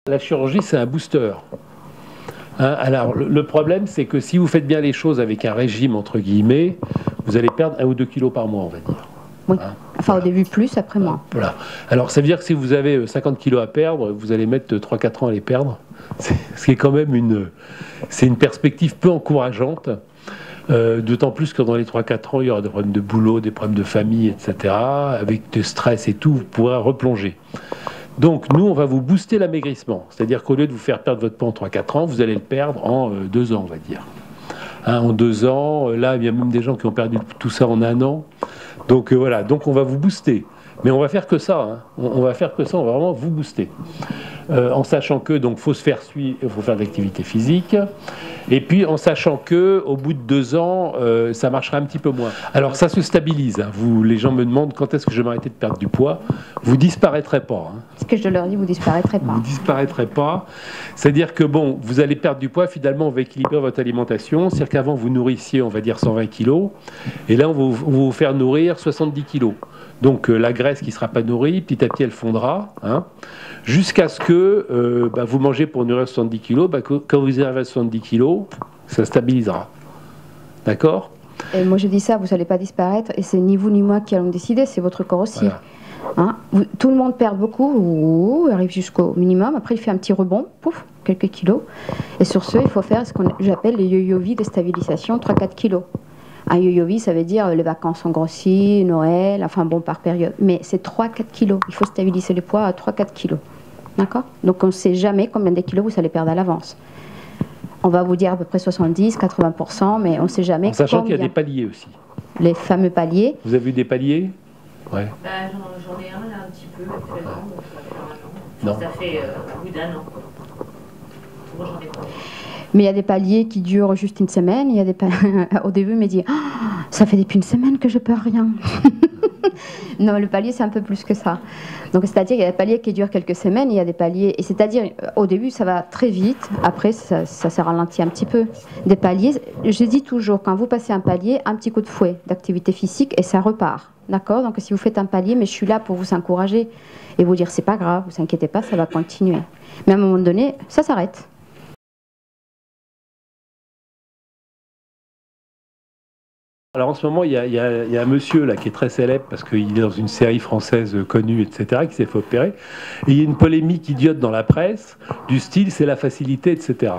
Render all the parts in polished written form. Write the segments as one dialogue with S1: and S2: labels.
S1: La chirurgie, c'est un booster. Hein, alors, le problème, c'est que si vous faites bien les choses avec un régime, entre guillemets, vous allez perdre 1 ou 2 kilos par mois, on va dire.
S2: Oui,
S1: Hein,
S2: enfin
S1: voilà.
S2: Au début plus, après moins.
S1: Voilà. Alors, ça veut dire que si vous avez 50 kilos à perdre, vous allez mettre 3-4 ans à les perdre. Ce qui est quand même une perspective peu encourageante. D'autant plus que dans les 3-4 ans, il y aura des problèmes de boulot, des problèmes de famille, etc. Avec du stress et tout, vous pourrez replonger. Donc, nous, on va vous booster l'amaigrissement. C'est-à-dire qu'au lieu de vous faire perdre votre poids en 3-4 ans, vous allez le perdre en 2 ans, on va dire. Hein, en 2 ans, là, il y a même des gens qui ont perdu tout ça en 1 an. Donc, voilà. Donc, on va vous booster. Mais on va faire que ça. Hein. On va faire que ça. On va vraiment vous booster. En sachant que, donc, faut se faire suivre, il faut faire de l'activité physique. Et puis, en sachant que, au bout de 2 ans, ça marchera un petit peu moins. Alors, ça se stabilise. Hein. Les gens me demandent quand est-ce que je vais m'arrêter de perdre du poids. Vous disparaîtrez pas. Hein.
S2: Ce que je leur dis, vous disparaîtrez pas.
S1: Vous disparaîtrez pas. C'est-à-dire que, bon, vous allez perdre du poids. Finalement, on va équilibrer votre alimentation. C'est-à-dire qu'avant, vous nourrissiez, on va dire, 120 kilos. Et là, on va vous faire nourrir 70 kilos. Donc, la graisse qui ne sera pas nourrie, petit à petit, elle fondra. Hein, jusqu'à ce que vous mangez pour nourrir 70 kilos. Quand vous arrivez à 70 kilos, ça stabilisera. D'accord ?
S2: Et moi, je dis ça, vous n'allez pas disparaître. Et c'est ni vous ni moi qui allons décider, c'est votre corps aussi.
S1: Voilà.
S2: Hein, tout le monde perd beaucoup, arrive jusqu'au minimum. Après, il fait un petit rebond, pouf, quelques kilos. Et sur ce, il faut faire ce que j'appelle les yo-yo-vie de stabilisation, 3-4 kilos. Un yo-yo-vie, ça veut dire les vacances ont grossi, Noël, enfin bon, par période. Mais c'est 3-4 kilos. Il faut stabiliser les poids à 3-4 kilos. D'accord ? Donc on ne sait jamais combien de kilos vous allez perdre à l'avance. On va vous dire à peu près 70-80%, mais on ne sait jamais.
S1: En sachant qu'il y a des paliers aussi.
S2: Les fameux paliers.
S1: Vous avez vu des paliers ? Ouais.
S3: J'en ai un là un petit peu actuellement, donc ça fait 1 an.
S1: Non.
S3: Ça fait au bout d'1 an. Moi j'en ai pas.
S2: Mais il y a des paliers qui durent juste une semaine. Il y a des au début, il m'a dit ça fait depuis une semaine que je perds rien. Non, le palier, c'est un peu plus que ça. Donc, c'est-à-dire, il y a des paliers qui durent quelques semaines, il y a des paliers... Et c'est-à-dire, au début, ça va très vite. Après, ça se ralentit un petit peu. Des paliers, je dis toujours, quand vous passez un palier, un petit coup de fouet d'activité physique et ça repart. D'accord ? Donc, si vous faites un palier, mais je suis là pour vous encourager et vous dire, c'est pas grave, vous inquiétez pas, ça va continuer. Mais à un moment donné, ça s'arrête.
S1: Alors en ce moment, il y a un monsieur là qui est très célèbre parce qu'il est dans une série française connue, etc., qui s'est fait opérer. Et il y a une polémique idiote dans la presse du style c'est la facilité, etc.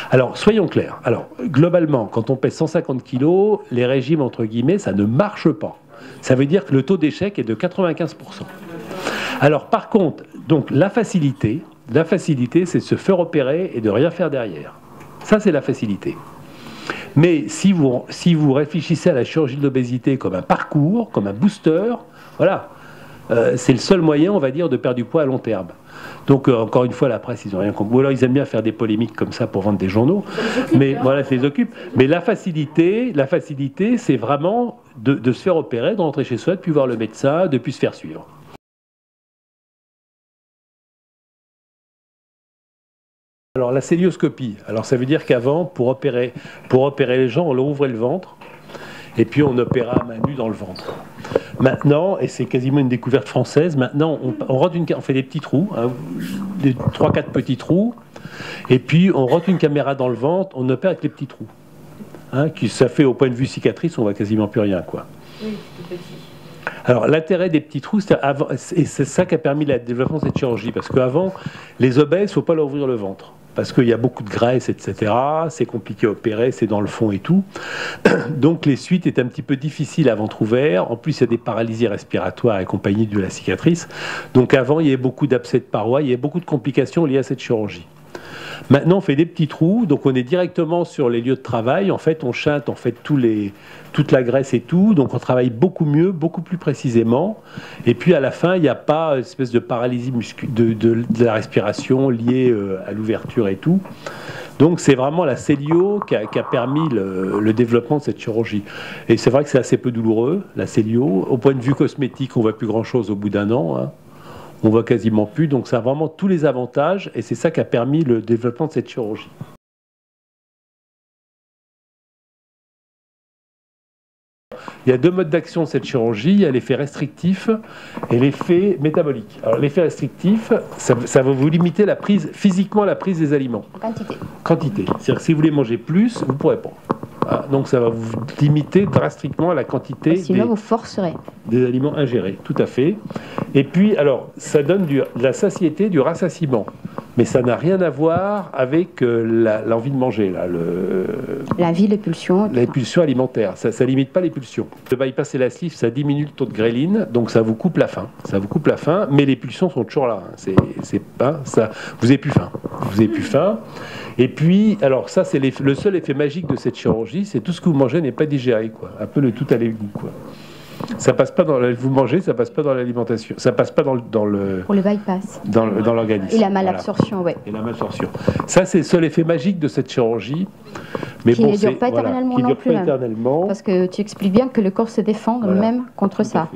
S1: Alors soyons clairs. Alors globalement, quand on pèse 150 kilos, les régimes entre guillemets, ça ne marche pas. Ça veut dire que le taux d'échec est de 95%. Alors par contre, donc la facilité, c'est de se faire opérer et de rien faire derrière. Ça c'est la facilité. Mais si vous réfléchissez à la chirurgie de l'obésité comme un parcours, comme un booster, voilà, c'est le seul moyen, on va dire, de perdre du poids à long terme. Donc, encore une fois, la presse, ils n'ont rien compris. Ou alors, ils aiment bien faire des polémiques comme ça pour vendre des journaux. Mais voilà, ça les occupe. Mais la facilité, c'est vraiment de se faire opérer, de rentrer chez soi, de puis voir le médecin, de puis se faire suivre. Alors la cœlioscopie, alors ça veut dire qu'avant, pour opérer les gens, on leur ouvrait le ventre et puis on opérait à main nue dans le ventre. Maintenant, et c'est quasiment une découverte française, maintenant on fait des petits trous, hein, 3-4 petits trous, et puis on rentre une caméra dans le ventre, on opère avec les petits trous. Hein, ça fait au point de vue cicatrice, on voit quasiment plus rien, quoi.
S3: Oui, c'est petit.
S1: Alors l'intérêt des petits trous, et c'est ça qui a permis le développement de cette chirurgie, parce qu'avant, les obèses, il ne faut pas leur ouvrir le ventre. Parce qu'il y a beaucoup de graisse, etc. C'est compliqué à opérer, c'est dans le fond et tout. Donc les suites étaient un petit peu difficiles à ventre ouvert. En plus, il y a des paralysies respiratoires accompagnées de la cicatrice. Donc avant, il y avait beaucoup d'abcès de parois, il y avait beaucoup de complications liées à cette chirurgie. Maintenant, on fait des petits trous, donc on est directement sur les lieux de travail. En fait, on chinte toute la graisse et tout, donc on travaille beaucoup mieux, beaucoup plus précisément. Et puis à la fin, il n'y a pas une espèce de paralysie de la respiration liée à l'ouverture et tout. Donc c'est vraiment la cellio qui a permis le développement de cette chirurgie. Et c'est vrai que c'est assez peu douloureux, la cellio. Au point de vue cosmétique, on ne voit plus grand-chose au bout d'1 an. Hein. On voit quasiment plus, donc ça a vraiment tous les avantages et c'est ça qui a permis le développement de cette chirurgie. il y a deux modes d'action de cette chirurgie. Il y a l'effet restrictif et l'effet métabolique. Alors l'effet restrictif, ça va vous limiter la prise, physiquement la prise des aliments. Quantité. C'est-à-dire que si vous voulez manger plus, vous ne pourrez pas. Ah, donc ça va vous limiter drastiquement la quantité
S2: sinon vous forcerez
S1: des aliments ingérés, tout à fait. Et puis, alors, ça donne de la satiété, du rassasiement. Mais ça n'a rien à voir avec l'envie de manger, là,
S2: la vie, les pulsions.
S1: Les pulsions alimentaires, ça ne limite pas les pulsions. Le bypass et la sleeve, ça diminue le taux de gréline, donc ça vous coupe la faim. Ça vous coupe la faim, mais les pulsions sont toujours là. C'est pas ça. Vous n'avez plus faim. Vous n'avez plus faim. Et puis, alors ça, c'est le seul effet magique de cette chirurgie, c'est tout ce que vous mangez n'est pas digéré, quoi. Un peu le tout à l'égout, quoi. Ça passe pas dans vous mangez, ça passe pas dans l'alimentation, ça passe pas dans le
S2: pour le bypass,
S1: dans l'organisme.
S2: Et la malabsorption,
S1: voilà. Et la malabsorption. Ça, c'est le seul effet magique de cette chirurgie. Mais
S2: qui ne dure pas éternellement non plus.
S1: Éternellement.
S2: Parce que tu expliques bien que le corps se défend même contre ça.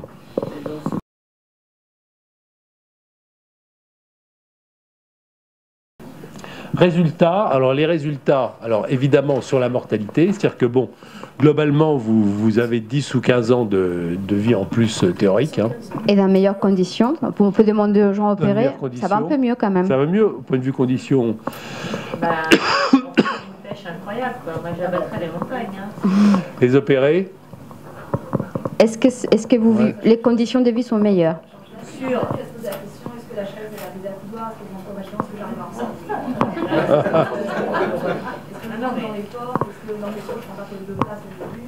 S1: Résultats, alors les résultats, alors évidemment sur la mortalité, c'est-à-dire que bon, globalement vous avez 10 ou 15 ans de vie en plus théorique. Hein.
S2: Et dans meilleures conditions, on peut demander aux gens opérés, ça va un peu mieux quand même.
S1: Ça va mieux au point de vue conditions.
S3: Bah, on fait une pêche incroyable, quoi. Moi j'abattrais les montagnes. Hein.
S1: Les opérés.
S2: Est-ce que les conditions de vie sont meilleures?
S3: Sûr.
S4: Est-ce que la chaise est arrivée à couloir? Est-ce que j'ai encore ma chance que j'arrive à ressortir? Est-ce que dans les portes? Est-ce que dans les portes, je prends pas que de place au début?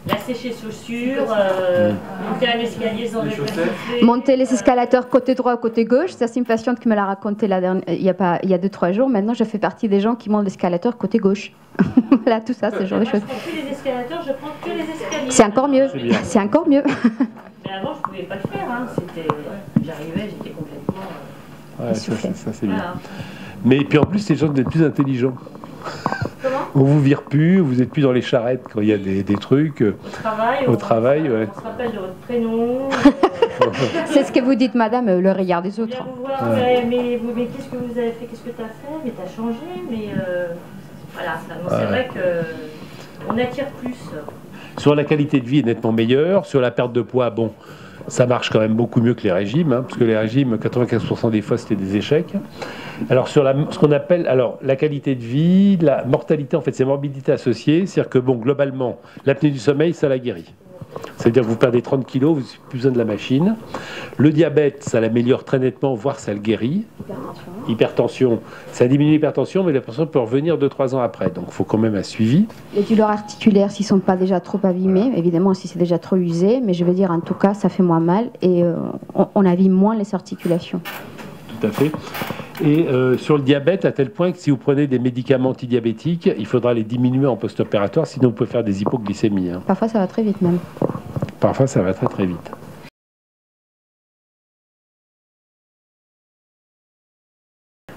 S3: La sécher chaussures, monter un escalier sans réfléchir.
S2: Monter les escalators côté droit ou côté gauche, ça c'est une patiente qui me l'a raconté il y a 2-3 jours. Maintenant, je fais partie des gens qui montent l'escalator côté gauche. Voilà, tout ça, c'est ce genre de choses.
S3: Je prends plus les escalators, je prends que les escaliers.
S2: C'est encore mieux. C'est encore mieux.
S3: Mais avant, je pouvais pas le faire. Hein. J'arrivais, j'étais complètement.
S1: Ouais, ça c'est bien. Voilà. Mais puis en plus, les gens deviennent plus intelligents.
S3: Comment?
S1: On vous vire plus, vous n'êtes plus dans les charrettes quand il y a des trucs.
S3: Au travail,
S1: ouais.
S3: On se rappelle de votre prénom.
S2: C'est ce que vous dites, madame, le regard des autres.
S3: Vous voir, mais qu'est-ce que vous avez fait? Qu'est-ce que tu as fait? Mais tu as changé. Mais voilà, c'est vrai qu'on attire plus.
S1: Sur la qualité de vie est nettement meilleure. Sur la perte de poids, bon, ça marche quand même beaucoup mieux que les régimes, hein, parce que les régimes, 95% des fois, c'était des échecs. Alors, sur ce qu'on appelle la qualité de vie, la mortalité, en fait, c'est morbidité associée. C'est-à-dire que, bon, globalement, l'apnée du sommeil, ça la guérit. C'est-à-dire que vous perdez 30 kilos, vous n'avez plus besoin de la machine. Le diabète, ça l'améliore très nettement, voire ça le guérit. Hypertension, ça diminue l'hypertension, mais l'hypertension peut revenir 2-3 ans après. Donc il faut quand même un suivi.
S2: Les douleurs articulaires, s'ils ne sont pas déjà trop abîmés, évidemment, si c'est déjà trop usé, mais je veux dire, en tout cas, ça fait moins mal et on abîme moins les articulations.
S1: Tout à fait. Et sur le diabète, à tel point que si vous prenez des médicaments antidiabétiques, il faudra les diminuer en post-opératoire, sinon vous pouvez faire des hypoglycémies. Hein.
S2: Parfois, ça va très vite même.
S1: Parfois, ça va très très vite.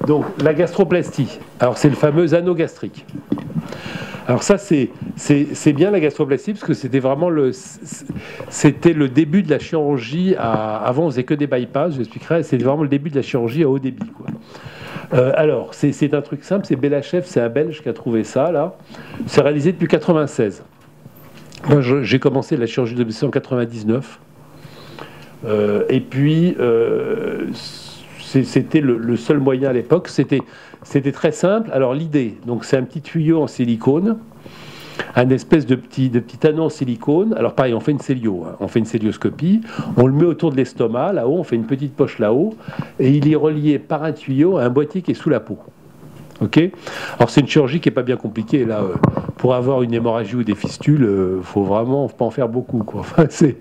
S1: Donc, la gastroplastie. Alors, c'est le fameux anneau gastrique. Alors ça, c'est bien la gastroplastie, parce que c'était vraiment le début de la chirurgie. Avant, on faisait que des bypass, je vous expliquerai. C'était vraiment le début de la chirurgie à haut débit, quoi. Alors, c'est un truc simple, c'est Belachev, c'est un Belge qui a trouvé ça, là. C'est réalisé depuis 1996. Moi, j'ai commencé la chirurgie de BC en 1999. Et puis, c'était le seul moyen à l'époque. C'était très simple. Alors l'idée, donc c'est un petit tuyau en silicone, un espèce de petit anneau en silicone. Alors pareil, on fait une célio, hein. On fait une célioscopie, on le met autour de l'estomac, là-haut, on fait une petite poche là-haut, et il est relié par un tuyau à un boîtier qui est sous la peau. Ok. Alors c'est une chirurgie qui n'est pas bien compliquée là. Pour avoir une hémorragie ou des fistules, faut vraiment pas en faire beaucoup, quoi. Enfin, c'est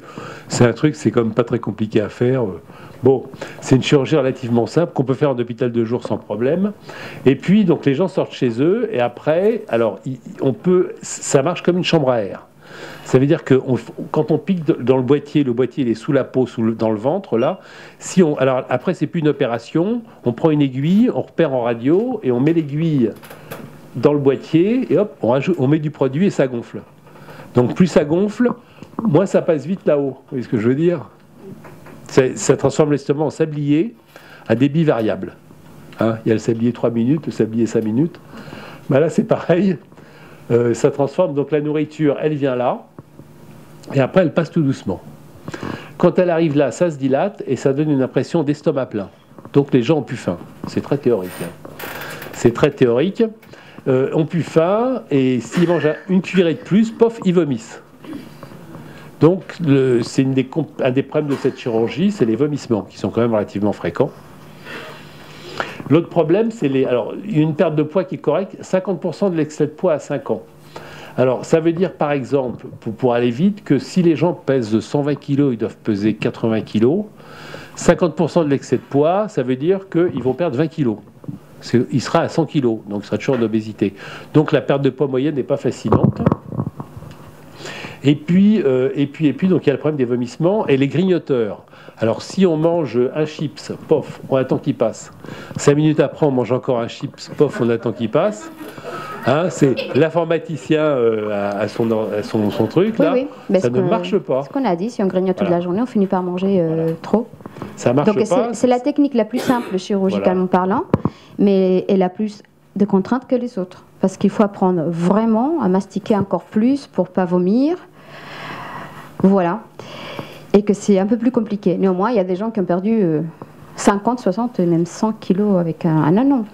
S1: un truc, c'est quand même pas très compliqué à faire. Bon, c'est une chirurgie relativement simple qu'on peut faire en hôpital de jour sans problème. Et puis donc les gens sortent chez eux et après, alors ça marche comme une chambre à air. Ça veut dire que quand on pique dans le boîtier il est sous la peau, dans le ventre, là. Alors après, c'est plus une opération, on prend une aiguille, on repère en radio, et on met l'aiguille dans le boîtier, et hop, on met du produit et ça gonfle. Donc plus ça gonfle, moins ça passe vite là-haut. Vous voyez ce que je veux dire? Ça transforme l'estomac en sablier à débit variable. Hein, il y a le sablier 3 minutes, le sablier 5 minutes. Ben là, c'est pareil. Ça transforme, donc la nourriture, elle vient là. et après elle passe tout doucement. Quand elle arrive là, ça se dilate et ça donne une impression d'estomac plein. Donc les gens ont plus faim. C'est très théorique. C'est très théorique. Ont plus faim et s'ils mangent une cuillerée de plus, pof, ils vomissent. Donc c'est un des problèmes de cette chirurgie, c'est les vomissements qui sont quand même relativement fréquents. L'autre problème, c'est une perte de poids qui est correcte, 50% de l'excès de poids à 5 ans. Alors, ça veut dire, par exemple, pour aller vite, que si les gens pèsent 120 kg, ils doivent peser 80 kg. 50% de l'excès de poids, ça veut dire qu'ils vont perdre 20 kg. Il sera à 100 kg, donc il sera toujours en obésité. Donc, la perte de poids moyenne n'est pas fascinante. Et puis, donc il y a le problème des vomissements et les grignoteurs. Alors, si on mange un chips, pof, on attend qu'il passe. 5 minutes après, on mange encore un chips, pof, on attend qu'il passe. Hein, c'est l'informaticien à son truc, là. Oui, oui. Ça ne marche pas.
S2: Ce qu'on a dit, si on grignote toute la journée, on finit par manger trop.
S1: Ça marche
S2: donc,
S1: pas.
S2: C'est la technique la plus simple chirurgicalement parlant, mais elle a plus de contraintes que les autres. Parce qu'il faut apprendre vraiment à mastiquer encore plus pour ne pas vomir. Voilà. Et que c'est un peu plus compliqué. Néanmoins, il y a des gens qui ont perdu 50, 60, même 100 kilos avec un anneau.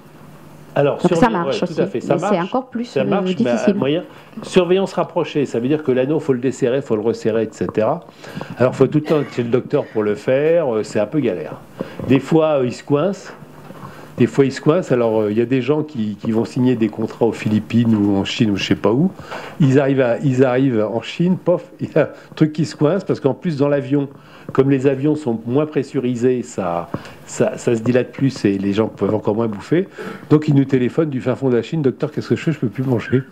S1: Alors,
S2: donc ça marche aussi, mais c'est encore plus
S1: ça marche,
S2: difficile.
S1: Mais moyen. Surveillance rapprochée, ça veut dire que l'anneau, il faut le desserrer, il faut le resserrer, etc. Alors, il faut tout le temps être chez le docteur pour le faire, c'est un peu galère. Des fois, il se coince. Alors, il y a des gens qui vont signer des contrats aux Philippines ou en Chine ou je ne sais pas où. Ils arrivent en Chine, pof, il y a un truc qui se coince parce qu'en plus, dans l'avion, comme les avions sont moins pressurisés, ça se dilate plus et les gens peuvent encore moins bouffer. Donc, ils nous téléphonent du fin fond de la Chine. Docteur, qu'est-ce que je fais? Je ne peux plus manger.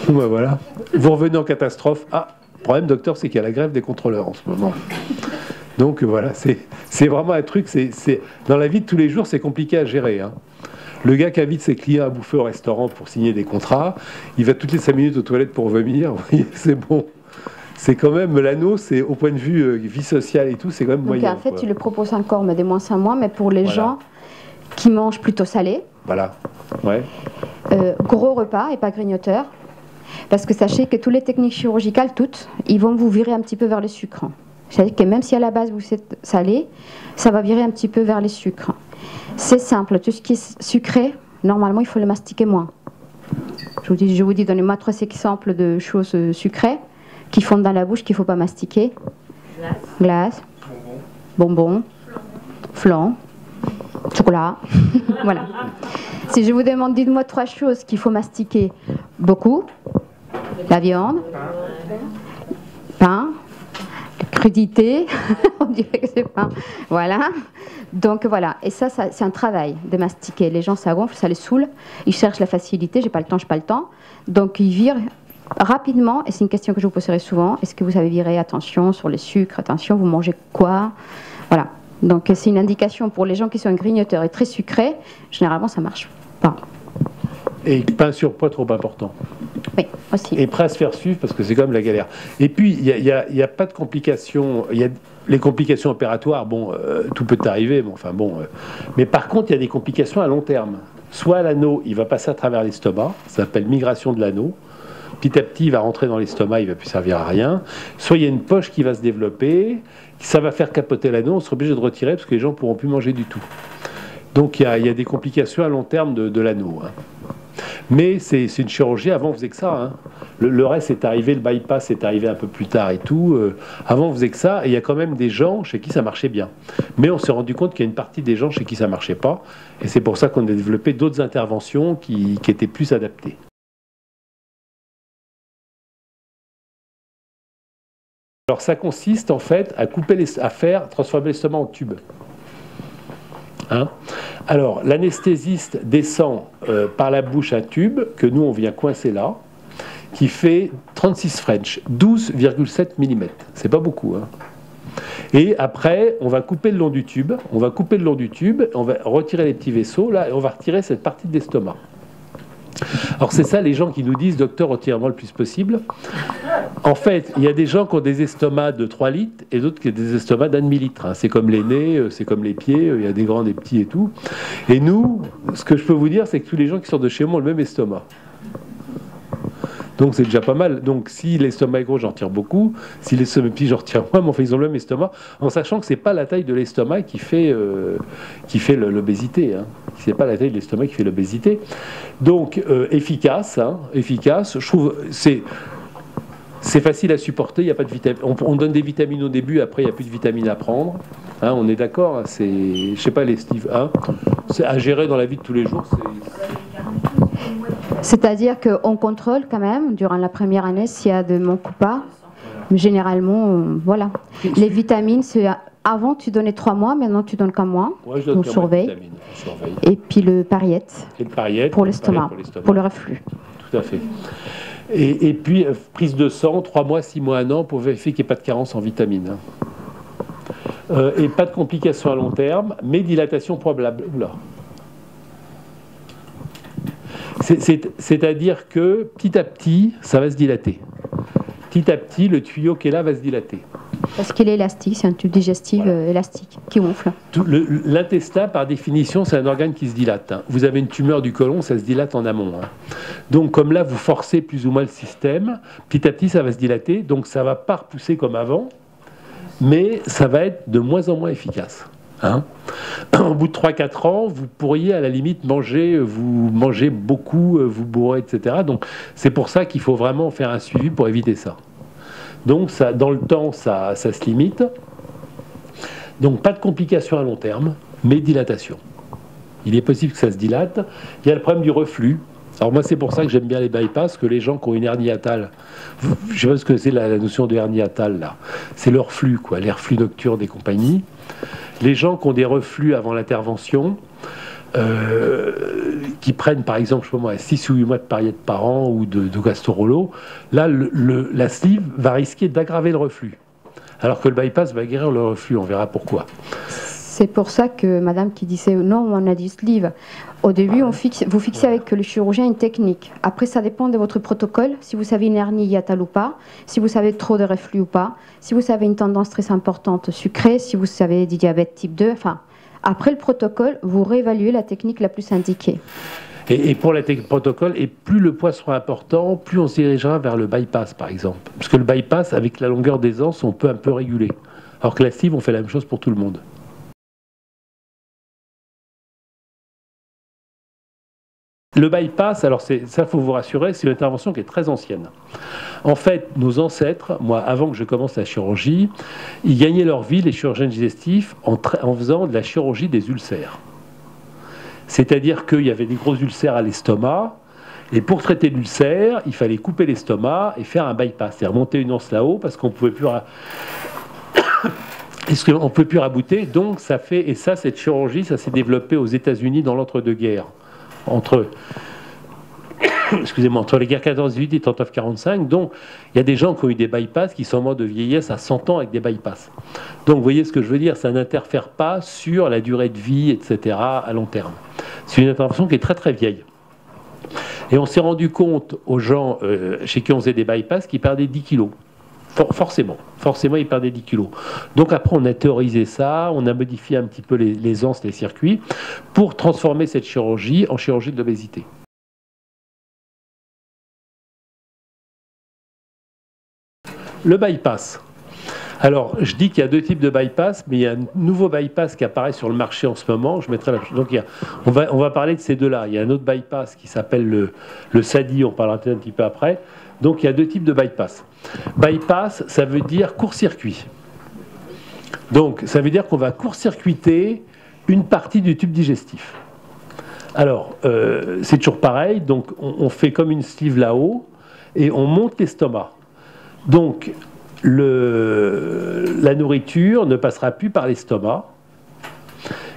S1: Ben, voilà. Vous revenez en catastrophe. Ah, le problème, docteur, c'est qu'il y a la grève des contrôleurs en ce moment. Donc voilà, c'est vraiment un truc, dans la vie de tous les jours, c'est compliqué à gérer. Hein. Le gars qui invite ses clients à bouffer au restaurant pour signer des contrats, il va toutes les 5 minutes aux toilettes pour vomir, vous voyez, c'est bon. C'est quand même, l'anneau, c'est au point de vue vie sociale et tout, c'est quand même moyen.
S2: Donc en fait, tu le proposes encore, mais des moins 5 mois, mais pour les gens qui mangent plutôt salé.
S1: Voilà, ouais.
S2: Gros repas et pas grignoteur. Parce que sachez que toutes les techniques chirurgicales, toutes, ils vont vous virer un petit peu vers le sucre. C'est-à-dire que même si à la base vous êtes salé, ça va virer un petit peu vers les sucres. C'est simple, tout ce qui est sucré, normalement il faut le mastiquer moins. Je vous dis, donnez-moi 3 exemples de choses sucrées qui fondent dans la bouche qu'il ne faut pas mastiquer. Glace, bonbons, flan, chocolat. Voilà. Si je vous demande, dites-moi 3 choses qu'il faut mastiquer beaucoup. La viande, pain, crudité, on dirait que c'est pas. Voilà. Donc voilà. Et ça c'est un travail de mastiquer. Les gens, ça gonfle, ça les saoule. Ils cherchent la facilité. J'ai pas le temps. Donc ils virent rapidement. Et c'est une question que je vous poserai souvent. Est-ce que vous avez viré? Attention sur les sucres. Attention, vous mangez quoi? Voilà. Donc c'est une indication pour les gens qui sont grignoteurs et très sucrés. Généralement, ça marche pas.
S1: Et pas un surpoids trop important.
S2: Oui, aussi.
S1: Et prêt à se faire suivre parce que c'est quand même la galère. Et puis, il n'y a pas de complications. Il y a les complications opératoires, bon, tout peut arriver, bon, enfin bon. Mais par contre, il y a des complications à long terme. Soit l'anneau, il va passer à travers l'estomac, ça s'appelle migration de l'anneau. Petit à petit, il va rentrer dans l'estomac, il ne va plus servir à rien. Soit il y a une poche qui va se développer, ça va faire capoter l'anneau, on sera obligé de retirer parce que les gens ne pourront plus manger du tout. Donc il y a des complications à long terme de l'anneau. Hein. Mais c'est une chirurgie, avant on faisait que ça. Hein. Le reste est arrivé, le bypass est arrivé un peu plus tard et tout. Avant on faisait que ça, et il y a quand même des gens chez qui ça marchait bien. Mais on s'est rendu compte qu'il y a une partie des gens chez qui ça ne marchait pas. Et c'est pour ça qu'on a développé d'autres interventions qui étaient plus adaptées. Alors ça consiste en fait à transformer l'estomac en tube. Hein? Alors l'anesthésiste descend par la bouche un tube que nous on vient coincer là, qui fait 36 French, 12,7 mm. C'est pas beaucoup. Hein? Et après on va couper le long du tube, on va retirer les petits vaisseaux là et on va retirer cette partie de l'estomac. Alors c'est ça les gens qui nous disent docteur retirez-moi le plus possible. En fait il y a des gens qui ont des estomacs de 3 litres et d'autres qui ont des estomacs d'1,5 litre. Hein. C'est comme les nez, c'est comme les pieds, il y a des grands, des petits et tout. Et nous, ce que je peux vous dire c'est que tous les gens qui sortent de chez moi ont le même estomac. Donc c'est déjà pas mal. Donc si l'estomac est gros, j'en retire beaucoup. Si l'estomac est petit, j'en retire moins. Mais enfin, ils ont le même estomac, en sachant que c'est pas la taille de l'estomac qui fait l'obésité. Hein. C'est pas la taille de l'estomac qui fait l'obésité. Donc efficace, hein, efficace. Je trouve c'est facile à supporter. Il y a pas de vitamines. On donne des vitamines au début. Après, il n'y a plus de vitamines à prendre. Hein, on est d'accord. Hein, je sais pas les Steve. Hein, c'est à gérer dans la vie de tous les jours.
S2: C'est-à-dire qu'on contrôle quand même, durant la première année, s'il y a de manque ou pas. Mais généralement, voilà. Les vitamines, avant, tu donnais 3 mois, maintenant, tu donnes qu'un mois.
S1: Ouais, on
S2: surveille. Et puis le pariette.
S1: Et le pariette
S2: pour l'estomac, pour le reflux.
S1: Tout à fait. Et puis, prise de sang, 3 mois, 6 mois, 1 an, pour vérifier qu'il n'y ait pas de carence en vitamines. Et pas de complications à long terme, mais dilatation probable. Oula. C'est-à-dire que petit à petit, ça va se dilater. Petit à petit, le tuyau qui est là va se dilater.
S2: Parce qu'il est élastique, c'est un tube digestif élastique qui gonfle.
S1: L'intestin, par définition, c'est un organe qui se dilate. Hein. Vous avez une tumeur du côlon, ça se dilate en amont. Hein. Donc, comme là, vous forcez plus ou moins le système, petit à petit, ça va se dilater. Donc, ça ne va pas repousser comme avant, mais ça va être de moins en moins efficace. Hein. Au bout de 3-4 ans, vous pourriez à la limite vous mangez beaucoup, vous bourrez, etc. Donc c'est pour ça qu'il faut vraiment faire un suivi pour éviter ça. Donc ça, dans le temps, ça se limite. Donc pas de complications à long terme, mais dilatation. Il est possible que ça se dilate. Il y a le problème du reflux. Alors moi c'est pour ça que j'aime bien les bypass, que les gens qui ont une hernie hiatale, je ne sais pas ce que c'est la notion de hernie hiatale là, c'est le reflux, quoi, les reflux nocturnes et compagnie. Les gens qui ont des reflux avant l'intervention, qui prennent par exemple, je sais pas moi, 6 ou 8 mois de pariette par an ou de gastrolo, là la sleeve va risquer d'aggraver le reflux. Alors que le bypass va guérir le reflux, on verra pourquoi.
S2: C'est pour ça que madame qui disait non, on a dit sleeve. Au début, vous fixez avec le chirurgien une technique. Après, ça dépend de votre protocole, si vous avez une hernie hiatale ou pas, si vous avez trop de reflux ou pas, si vous avez une tendance très importante sucrée, si vous avez du diabète type 2. Enfin, après le protocole, vous réévaluez la technique la plus indiquée.
S1: Et pour la protocole, et plus le poids sera important, plus on se dirigera vers le bypass, par exemple. Parce que le bypass, avec la longueur des anses, on peut un peu réguler. Alors que la sleeve, on fait la même chose pour tout le monde. Le bypass, alors ça, il faut vous rassurer, c'est une intervention qui est très ancienne. En fait, nos ancêtres, moi, avant que je commence la chirurgie, ils gagnaient leur vie, les chirurgiens digestifs, en faisant de la chirurgie des ulcères. C'est-à-dire qu'il y avait des gros ulcères à l'estomac, et pour traiter l'ulcère, il fallait couper l'estomac et faire un bypass, c'est-à-dire monter une anse là-haut, parce qu'on ne pouvait plus... on ne peut plus rabouter, donc ça fait... Et ça, cette chirurgie, ça s'est développé aux États-Unis dans l'entre-deux-guerres. Entre les guerres 14-18 et 39-45, donc il y a des gens qui ont eu des bypass qui sont morts de vieillesse à 100 ans avec des bypass. Donc vous voyez ce que je veux dire, ça n'interfère pas sur la durée de vie, etc. à long terme. C'est une intervention qui est très très vieille. Et on s'est rendu compte aux gens chez qui on faisait des bypass qui perdaient 10 kilos. Forcément, ils perdaient 10 kilos. Donc après, on a théorisé ça, on a modifié un petit peu les anses, les circuits, pour transformer cette chirurgie en chirurgie de l'obésité. Le bypass. Alors, je dis qu'il y a 2 types de bypass, mais il y a un nouveau bypass qui apparaît sur le marché en ce moment. Donc, on va parler de ces deux-là. Il y a un autre bypass qui s'appelle le SADI, on parlera peut-être un petit peu après. Donc, il y a 2 types de bypass. Bypass, ça veut dire court-circuit. Donc, ça veut dire qu'on va court-circuiter une partie du tube digestif. Alors, c'est toujours pareil. Donc, on fait comme une sleeve là-haut et on monte l'estomac. Donc, la nourriture ne passera plus par l'estomac,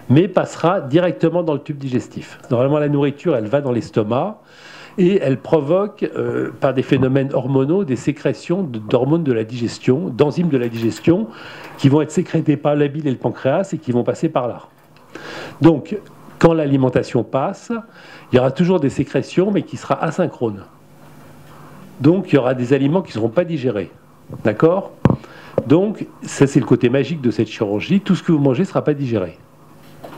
S1: mais passera directement dans le tube digestif. Normalement, la nourriture, elle va dans l'estomac et elle provoque, par des phénomènes hormonaux, des sécrétions d'hormones de la digestion, d'enzymes de la digestion, qui vont être sécrétées par la bile et le pancréas et qui vont passer par là. Donc, quand l'alimentation passe, il y aura toujours des sécrétions, mais qui sera asynchrone. Donc, il y aura des aliments qui ne seront pas digérés. D'accord ? Donc, ça, c'est le côté magique de cette chirurgie. Tout ce que vous mangez ne sera pas digéré.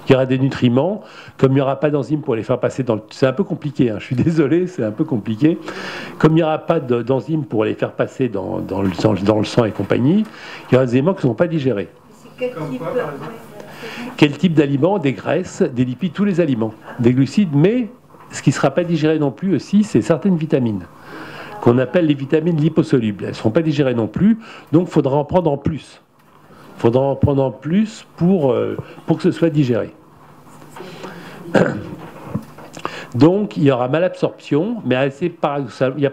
S1: il y aura des nutriments, comme il n'y aura pas d'enzymes pour les faire passer dans le... C'est un peu compliqué, hein, je suis désolé, c'est un peu compliqué. Comme il n'y aura pas d'enzymes pour les faire passer dans le sang et compagnie, il y aura des éléments qui ne sont pas digérés. Quel type d'aliments? Des graisses, des lipides, tous les aliments, des glucides, mais ce qui ne sera pas digéré non plus aussi, c'est certaines vitamines, qu'on appelle les vitamines liposolubles. Elles ne seront pas digérées non plus, donc il faudra en prendre en plus. Il faudra en prendre en plus pour que ce soit digéré. Donc il y aura malabsorption, mais assez paradoxal. Il n'y a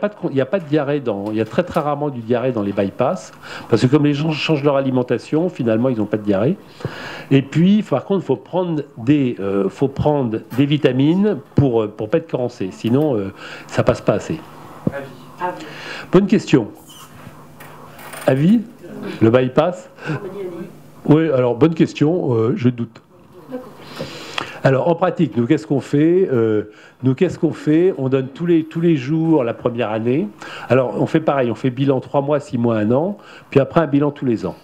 S1: pas de diarrhée il y a très très rarement du diarrhée dans les bypass, parce que comme les gens changent leur alimentation, finalement ils n'ont pas de diarrhée. Et puis par contre, il faut prendre des vitamines pour pas être carencé, sinon ça passe pas assez. Bonne question. Avis? Le bypass? Oui, alors bonne question, je doute. Alors en pratique, nous qu'est-ce qu'on fait? On donne tous les jours la première année. Alors on fait pareil, on fait bilan 3 mois, 6 mois, 1 an, puis après un bilan tous les ans.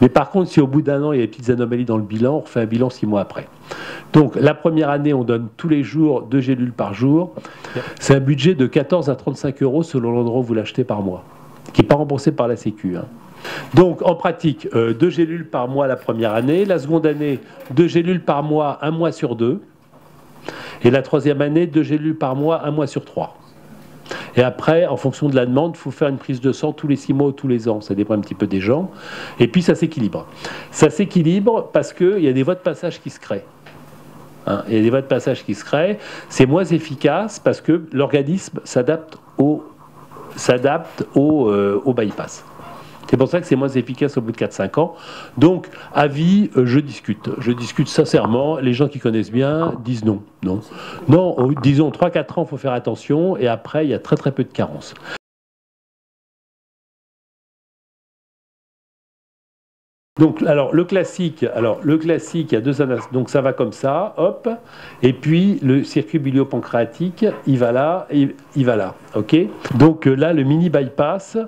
S1: Mais par contre, si au bout d'1 an, il y a des petites anomalies dans le bilan, on refait un bilan 6 mois après. Donc la première année, on donne tous les jours 2 gélules par jour. C'est un budget de 14 à 35 euros selon l'endroit où vous l'achetez par mois, qui n'est pas remboursé par la Sécu, hein. Donc en pratique, 2 gélules par mois la première année, la seconde année 2 gélules par mois, 1 mois sur 2, et la troisième année 2 gélules par mois, 1 mois sur 3. Et après, en fonction de la demande, il faut faire une prise de sang tous les 6 mois ou tous les ans, ça dépend un petit peu des gens, et puis ça s'équilibre. Ça s'équilibre parce qu'il y a des voies de passage qui se créent. Hein, il y a des voies de passage qui se créent, c'est moins efficace parce que l'organisme s'adapte au bypass. C'est pour ça que c'est moins efficace au bout de 4-5 ans. Donc, à vie, je discute. Je discute sincèrement. Les gens qui connaissent bien disent non. Non, non, disons 3-4 ans, il faut faire attention. Et après, il y a très très peu de carences. Donc, alors le classique, il y a 2 anastomoses. Donc ça va comme ça, hop. Et puis le circuit bilio-pancréatique, il va là, il va là. Ok. Donc là, le mini bypass.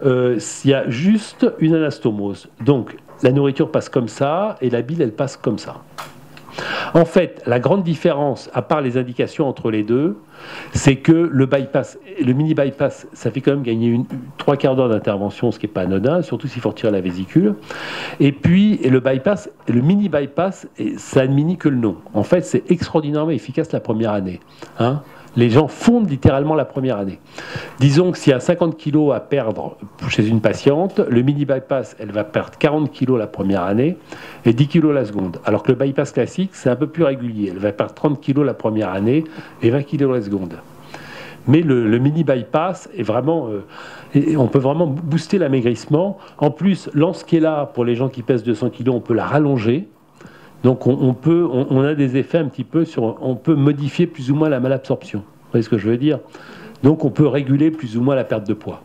S1: Il y a juste une anastomose. Donc, la nourriture passe comme ça et la bile, elle passe comme ça. En fait, la grande différence, à part les indications entre les deux, c'est que le bypass, le mini bypass, ça fait quand même gagner 3/4 d'heure d'intervention, ce qui n'est pas anodin, surtout s'il faut retirer la vésicule. Et puis, le bypass, le mini bypass, ça ne mini que le nom. En fait, c'est extraordinairement efficace la première année. Hein. Les gens fondent littéralement la première année. Disons que s'il y a 50 kg à perdre chez une patiente, le mini bypass, elle va perdre 40 kg la première année et 10 kg la seconde. Alors que le bypass classique, c'est un peu plus régulier. Elle va perdre 30 kg la première année et 20 kg la seconde. Mais le mini bypass est vraiment... on peut vraiment booster l'amaigrissement. En plus, l'anse qui est là, pour les gens qui pèsent 200 kg, on peut la rallonger. Donc on a des effets un petit peu sur... On peut modifier plus ou moins la malabsorption. Vous voyez ce que je veux dire? Donc on peut réguler plus ou moins la perte de poids.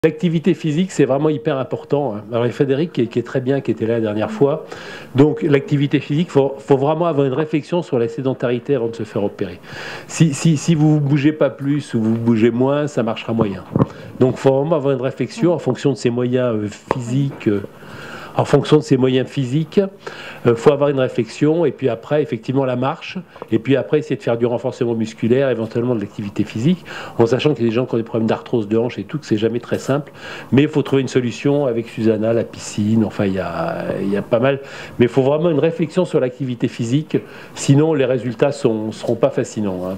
S1: L'activité physique, c'est vraiment hyper important. Alors, il y a Frédéric qui est très bien, qui était là la dernière fois. Donc, l'activité physique, faut vraiment avoir une réflexion sur la sédentarité avant de se faire opérer. Si vous ne bougez pas plus ou vous bougez moins, ça marchera moyen. Donc, il faut vraiment avoir une réflexion en fonction de ses moyens physiques. En fonction de ses moyens physiques, il faut avoir une réflexion, et puis après, effectivement, la marche, et puis après, essayer de faire du renforcement musculaire, éventuellement de l'activité physique, en sachant qu'il y a des gens qui ont des problèmes d'arthrose de hanche et tout, que c'est jamais très simple, mais il faut trouver une solution avec Susanna, la piscine, enfin, il y a pas mal, mais il faut vraiment une réflexion sur l'activité physique, sinon les résultats ne seront pas fascinants. Hein.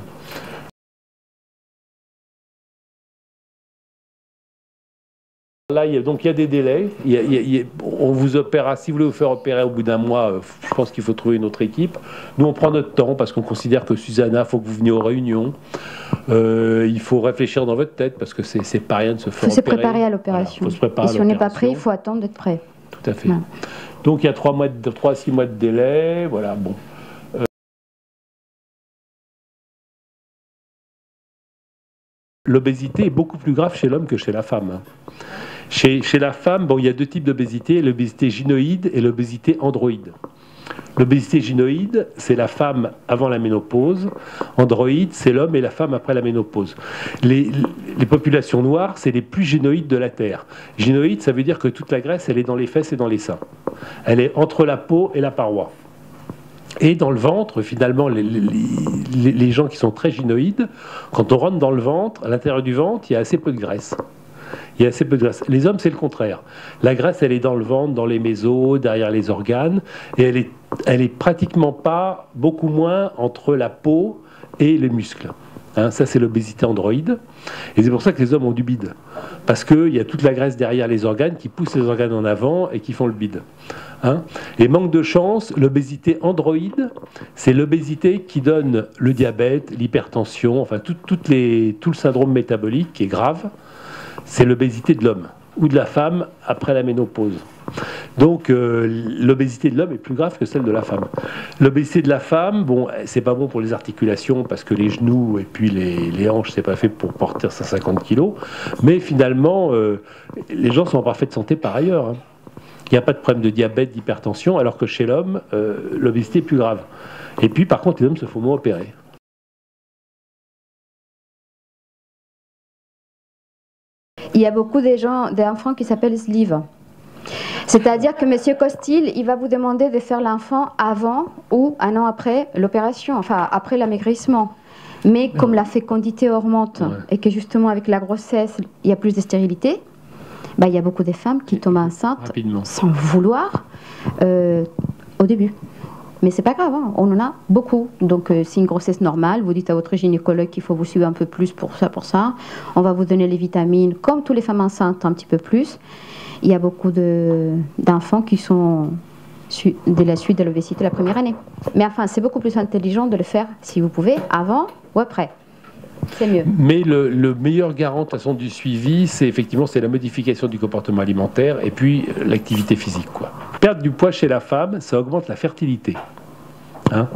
S1: Là, donc il y a des délais. On vous opérera, si vous voulez vous faire opérer au bout d'1 mois, je pense qu'il faut trouver une autre équipe. Nous, on prend notre temps parce qu'on considère que Susanna, il faut que vous veniez aux réunions. Il faut réfléchir dans votre tête parce que c'est pas rien de se faire opérer.
S2: Il faut se préparer à l'opération.
S1: Voilà,
S2: et si on n'est pas prêt, il faut attendre d'être prêt.
S1: Tout à fait. Voilà. Donc il y a 3 à 6 mois de délai. Voilà, bon. L'obésité est beaucoup plus grave chez l'homme que chez la femme. Chez la femme, bon, il y a 2 types d'obésité, l'obésité gynoïde et l'obésité androïde. L'obésité gynoïde, c'est la femme avant la ménopause. Androïde, c'est l'homme et la femme après la ménopause. Les populations noires, c'est les plus gynoïdes de la Terre. Gynoïde, ça veut dire que toute la graisse, elle est dans les fesses et dans les seins. Elle est entre la peau et la paroi. Et dans le ventre, finalement, les gens qui sont très gynoïdes, quand on rentre dans le ventre, à l'intérieur du ventre, il y a assez peu de graisse. Il y a assez peu de graisse. Les hommes, c'est le contraire. La graisse, elle est dans le ventre, dans les mésos, derrière les organes, et elle est pratiquement pas, beaucoup moins entre la peau et les muscles. Hein, ça, c'est l'obésité androïde. Et c'est pour ça que les hommes ont du bide. Parce qu'il y a toute la graisse derrière les organes qui pousse les organes en avant et qui font le bide. Hein, et manque de chance, l'obésité androïde, c'est l'obésité qui donne le diabète, l'hypertension, enfin tout le syndrome métabolique qui est grave. C'est l'obésité de l'homme ou de la femme après la ménopause. Donc l'obésité de l'homme est plus grave que celle de la femme. L'obésité de la femme, bon, c'est pas bon pour les articulations parce que les genoux et puis les hanches, c'est pas fait pour porter 150 kilos. Mais finalement, les gens sont en parfaite santé par ailleurs. Hein. Il n'y a pas de problème de diabète, d'hypertension, alors que chez l'homme, l'obésité est plus grave. Et puis par contre, les hommes se font moins opérer.
S2: Il y a beaucoup d'enfants qui s'appellent sleeve. C'est-à-dire que M. Costil, il va vous demander de faire l'enfant avant ou un an après l'opération, enfin après l'amaigrissement. Mais comme la fécondité augmente et que justement avec la grossesse, il y a plus de stérilité, bah, il y a beaucoup de femmes qui tombent enceintes rapidement, sans vouloir au début. Mais c'est pas grave, hein, on en a beaucoup. Donc c'est une grossesse normale, vous dites à votre gynécologue qu'il faut vous suivre un peu plus pour ça. On va vous donner les vitamines, comme toutes les femmes enceintes, un petit peu plus. Il y a beaucoup d'enfants qui sont de la suite de l'obésité la première année. Mais enfin, c'est beaucoup plus intelligent de le faire, si vous pouvez, avant ou après. C'est mieux.
S1: Mais le meilleur garant de façon du suivi, c'est effectivement la modification du comportement alimentaire et puis l'activité physique, quoi. Perdre du poids chez la femme, ça augmente la fertilité. Hein,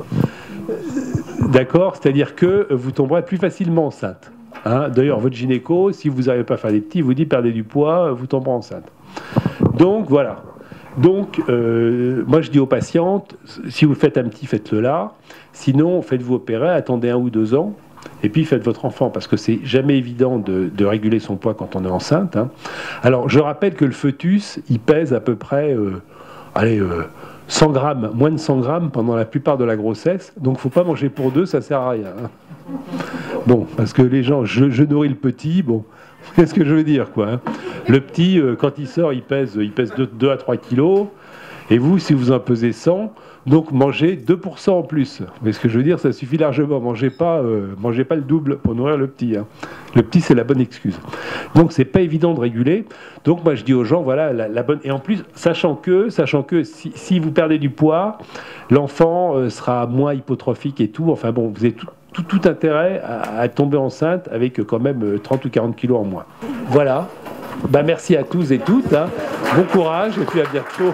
S1: d'accord, c'est-à-dire que vous tomberez plus facilement enceinte. Hein, d'ailleurs, votre gynéco, si vous n'arrivez pas à faire des petits, vous dit perdez du poids, vous tomberez enceinte. Donc voilà. Donc, moi je dis aux patientes, si vous faites un petit, faites-le là. Sinon, faites-vous opérer, attendez 1 ou 2 ans. Et puis faites votre enfant, parce que c'est jamais évident de réguler son poids quand on est enceinte. Hein. Alors je rappelle que le fœtus, il pèse à peu près 100 grammes, moins de 100 grammes pendant la plupart de la grossesse. Donc il ne faut pas manger pour 2, ça ne sert à rien. Hein. Bon, parce que les gens, je nourris le petit, bon, qu'est-ce que je veux dire, quoi. Hein. Le petit, quand il sort, il pèse 2 à 3 kilos. Et vous, si vous en pesez 100, donc mangez 2% en plus. Mais ce que je veux dire, ça suffit largement. Mangez pas le double pour nourrir le petit. Hein. Le petit, c'est la bonne excuse. Donc, c'est pas évident de réguler. Donc, moi, je dis aux gens, voilà, la bonne. Et en plus, sachant que si vous perdez du poids, l'enfant sera moins hypotrophique et tout. Enfin bon, vous avez tout intérêt à tomber enceinte avec quand même 30 ou 40 kilos en moins. Voilà. Merci à tous et toutes. Hein. Bon courage et puis à bientôt.